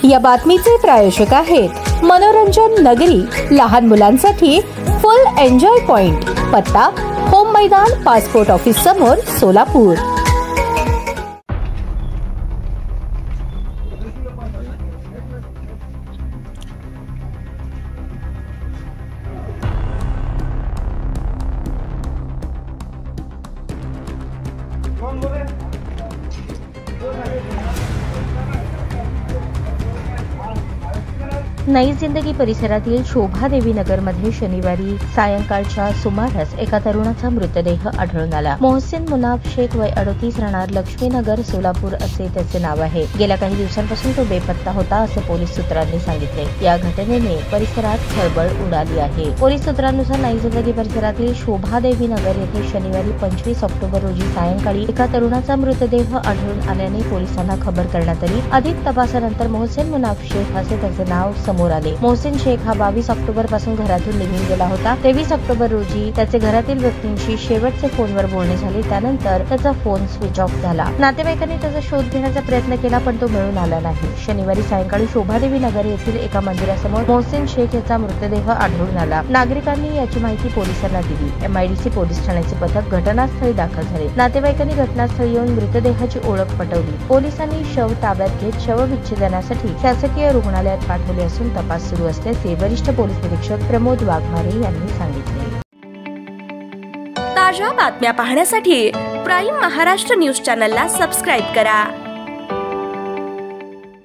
या बातमीचे प्रायोजक आहेत मनोरंजन नगरी, लहान मुलांसाठी फुल एन्जॉय पॉइंट, पत्ता होम मैदान, पासपोर्ट ऑफिस समोर, सोलापूर। नई जिंदगी परिसरातील शोभादेवी नगरमध्ये शनिवारी सायंकाळच्या सुमारास एका तरुणाचा मृतदेह आढळून आला। मोहसिन मुनाफ शेख, वय 38, राहणार लक्ष्मीनगर, सोलापूर असे त्याचे नाव आहे। गेल्या काही दिवसांपासून तो बेपत्ता होता असे पोलीस सूत्रांनी सांगितले। या घटनेने परिसरात खळबळ उडाली आहे। पोलीस सूत्रांनुसार नई जिंदगी परिसरातील शोभादेवी नगर येथे शनिवारी 25 ऑक्टोबर रोजी सायंकाळी एका तरुणाचा मृतदेह आढळून आल्याने पोलिसांना खबर करण्यात आली। अधिक तपासानंतर मोहसिन मुनाफ शेख असे त्याचे नाव समोर आले। मोहसिन शेख हा 22 ऑक्टोबर पासून घरातून निघून गेला होता। 23 ऑक्टोबर रोजी त्याचे घरातील व्यक्तींशी शेवटचे फोनवर बोलणे झाले। त्यानंतर त्याचा फोन स्विच ऑफ झाला। नातेवाईकांनी त्याचा शोध घेण्याचा प्रयत्न केला पण तो मिळून आला नाही। शनिवारी सायंकाळी शोभादेवी नगर येथील एका मंदिरासमोर मोहसिन शेख याचा मृतदेह आढळून आला। नागरिकांनी याची माहिती पोलिसांना दिली। MIDC पोलीस ठाण्याचे पथक घटनास्थळी दाखल झाले। नातेवाईकांनी घटनास्थळी येऊन मृतदेहाची ओळख पटवली। पोलिसांनी शव ताब्यात घेत शवविच्छेदनासाठी शासकीय रुग्णालयात पाठवले असून तपास सुरू असल्याचे वरिष्ठ पोलीस निरीक्षक प्रमोद वाघमारे यांनी सांगितले। ताज्या बातम्या पाहण्यासाठी प्राईम महाराष्ट्र न्यूज चॅनलला सबस्क्राईब करा।